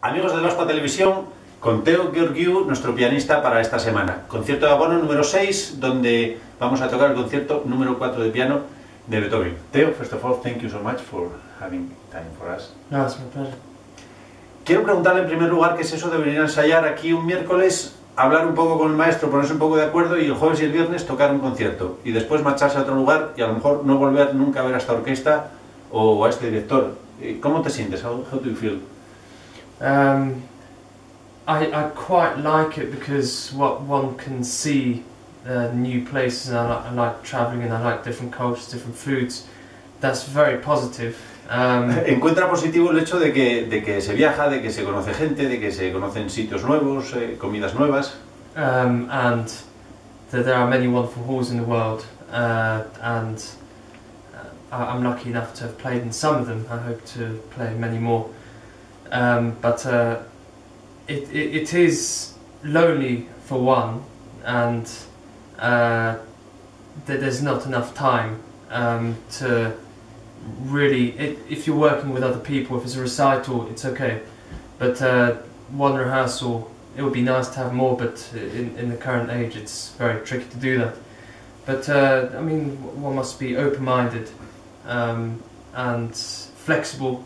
Amigos de la OSPA Televisión, con Teo Gheorghiu, nuestro pianista para esta semana. Concierto de abono número 6, donde vamos a tocar el concierto número 4 de piano de Beethoven. Teo, first of all, thank you so much for having time for us. No, it's my pleasure. Quiero preguntarle en primer lugar qué es eso de venir a ensayar aquí un miércoles, hablar un poco con el maestro, ponerse un poco de acuerdo y el jueves y el viernes tocar un concierto y después marcharse a otro lugar y a lo mejor no volver nunca a ver a esta orquesta o a este director. ¿Cómo te sientes? How do you feel? I quite like it because what one can see new places, and I like travelling, and I like different cultures, different foods. That's very positive. Encuentra positivo el hecho de que se viaja, de que se conoce gente, de que se conocen sitios nuevos, comidas nuevas. And that there are many wonderful halls in the world, and I'm lucky enough to have played in some of them. I hope to play many more. But it is lonely for one, and there's not enough time to really, if you're working with other people, if it's a recital, it's okay, but one rehearsal, it would be nice to have more, but in the current age it's very tricky to do that. But I mean, one must be open-minded and flexible.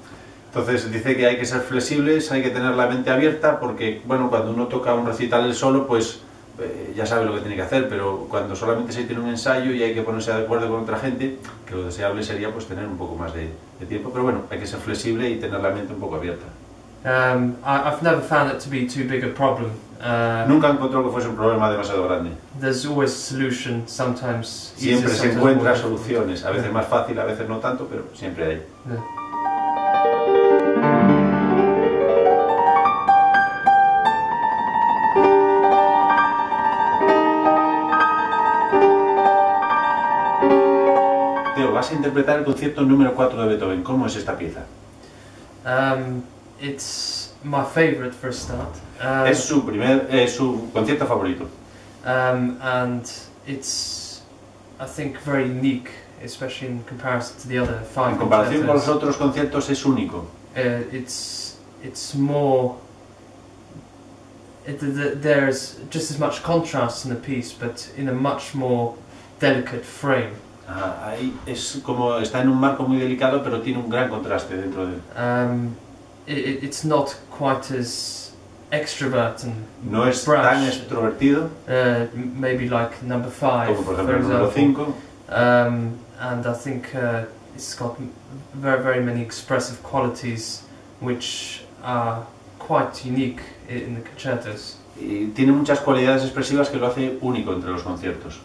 Entonces dice que hay que ser flexibles, hay que tener la mente abierta, porque bueno, cuando uno toca un recital él solo, pues ya sabe lo que tiene que hacer, pero cuando solamente se tiene un ensayo y hay que ponerse de acuerdo con otra gente, que lo deseable sería pues tener un poco más de tiempo, pero bueno, hay que ser flexible y tener la mente un poco abierta. I've never found it to be too big a problem. Nunca encontró que fuese un problema demasiado grande. There's always a solution, sometimes siempre easier, se sometimes encuentra more soluciones, a veces más fácil, a veces no tanto, pero siempre hay. Yeah. Teo, vas a interpretar el concierto número 4 de Beethoven. ¿Cómo es esta pieza? It's my favorite for a start. Es su concierto favorito. And it's, I think, very unique, especially in comparison to the other five En comparación con los concertos. otros conciertos es único. It's more. There's just as much contrast in the piece, but in a much more delicate frame. Ahí es como está en un marco muy delicado, pero tiene un gran contraste dentro de él. It's not quite as extrovert and No es brash, tan extrovertido maybe like number 5, como por ejemplo el for número example. 5. And I think it's got very many expressive qualities which are quite unique in the concertos. Y tiene muchas cualidades expresivas que lo hace único entre los conciertos.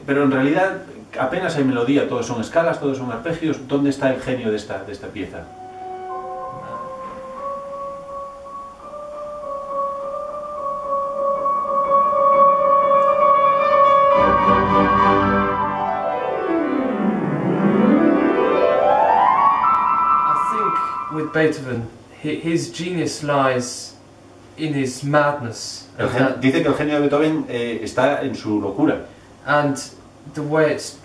Pero en realidad apenas hay melodía, todos son escalas, todos son arpegios. ¿Dónde está el genio de esta pieza? I think with Beethoven, his genius lies in his madness. Dice que el genio de Beethoven está en su locura. And the way it's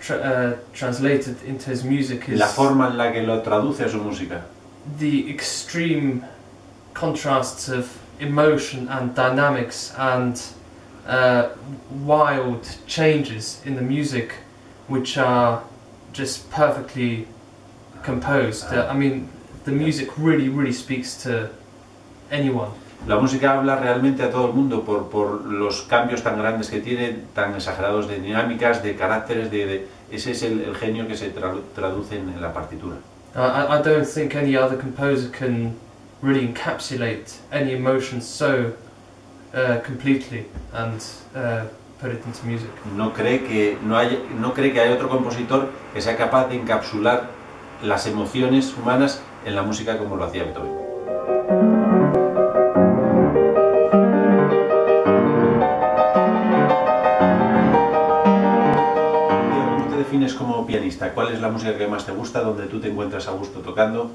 translated into his music is La forma en la que lo traduce a su música. the extreme contrasts of emotion and dynamics and wild changes in the music, which are just perfectly composed. I mean, the music really speaks to anyone. La música habla realmente a todo el mundo por los cambios tan grandes que tiene, tan exagerados de dinámicas, de caracteres, ese es el genio que se traduce en la partitura. I don't think any other composer can really encapsulate any emotion so completely and put it into music. No cree que hay otro compositor que sea capaz de encapsular las emociones humanas en la música como lo hacía Beethoven. Defines como pianista? ¿Cuál es la música que más te gusta, donde tú te encuentras a gusto tocando?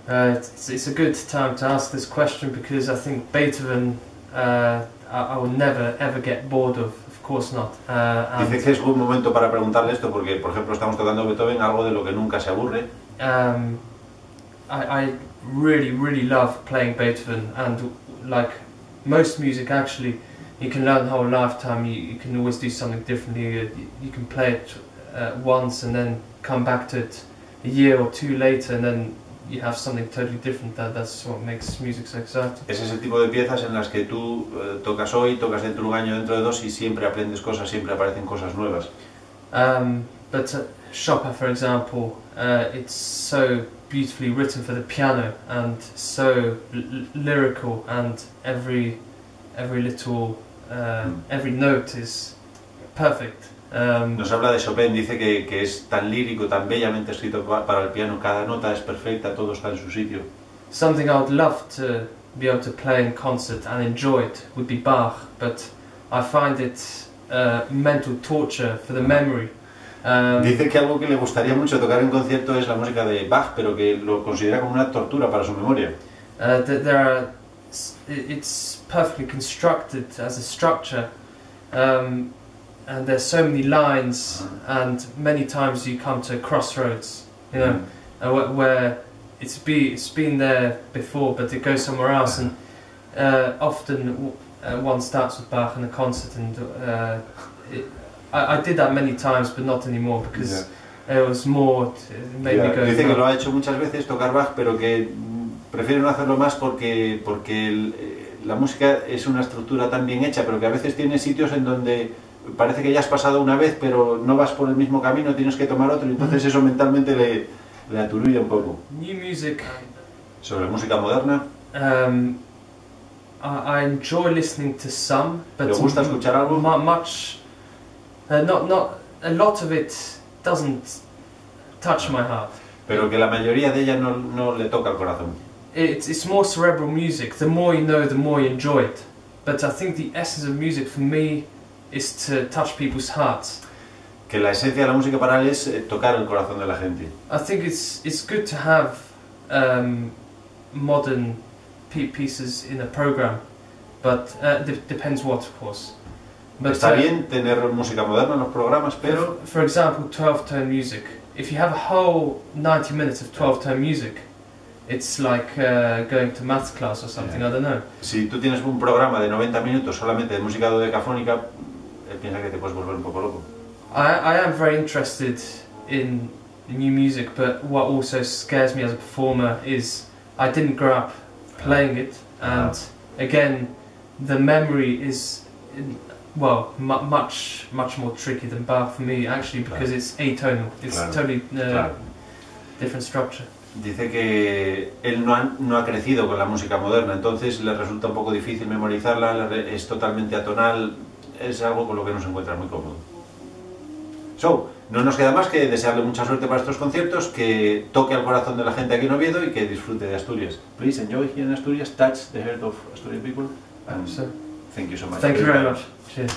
It's a good time to ask this question because I think Beethoven I will never ever get bored of course not. Dice que es buen momento para preguntarle esto porque, por ejemplo, estamos tocando Beethoven, algo de lo que nunca se aburre. really love playing Beethoven, and like most music actually, you can learn the whole lifetime. You can always do something differently. You can play it once and then come back to it a year or two later, and then you have something totally different. That's what makes music so exciting. Es ese tipo de piezas en las que tú tocas hoy, tocas dentro de un año, dentro de dos, y siempre aprendes cosas, siempre aparecen cosas nuevas. But Chopin, for example, it's so beautifully written for the piano and so lyrical, and every little every note is perfect. Nos habla de Chopin, dice que es tan lírico, tan bellamente escrito para el piano, cada nota es perfecta, todo está en su sitio. Something I would love to be able to play in concert and enjoy it would be Bach, but I find it mental torture for the memory. Dice que algo que le gustaría mucho tocar en concierto es la música de Bach, pero que lo considera como una tortura para su memoria. It's perfectly constructed as a structure, and there's so many lines, and many times you come to a crossroads, you know, where it's been there before, but it goes somewhere else, and often one starts with Bach in a concert, and I did that many times, but not anymore, because it was more, it made me go. Dice que lo ha hecho muchas veces, tocar Bach, pero que prefiere no hacerlo más porque la música es una estructura tan bien hecha, pero que a veces tiene sitios en donde parece que ya has pasado una vez, pero no vas por el mismo camino, tienes que tomar otro, y entonces eso mentalmente le aturulla un poco. New music. Sobre música moderna. I enjoy listening to some, but ¿Te gusta escuchar algo? Much. Not a lot of it doesn't touch my heart. Pero que la mayoría de ella no le toca el corazón. It's more cerebral music. The more you know, the more you enjoy it. But I think the essence of music for me is to touch people's hearts. Que la esencia de la música para él es tocar el corazón de la gente. I think it's good to have modern pieces in a program, but depends what, of course. But, está bien tener música moderna en los programas, pero... For example, 12-tone music. If you have a whole 90 minutes of 12-tone music, it's like going to maths class or something, I don't know. Si tú tienes un programa de 90 minutos solamente de música dodecafónica, piensa que te puedes volver un poco loco. I am very interested in new music, but what also scares me as a performer is I didn't grow up playing it, and again, the memory is... well, much more tricky than Bach for me, actually, because it's atonal. It's totally different structure. Dice que él no ha crecido con la música moderna, entonces le resulta un poco difícil memorizarla, es totalmente atonal, es algo con lo que no se encuentra muy cómodo. No nos queda más que desearle mucha suerte para estos conciertos, que toque al corazón de la gente aquí en Oviedo y que disfrute de Asturias. Please enjoy here in Asturias, touch the heart of Asturian people. And thank you so much. Thank you very much. Cheers.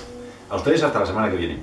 A ustedes hasta la semana que viene.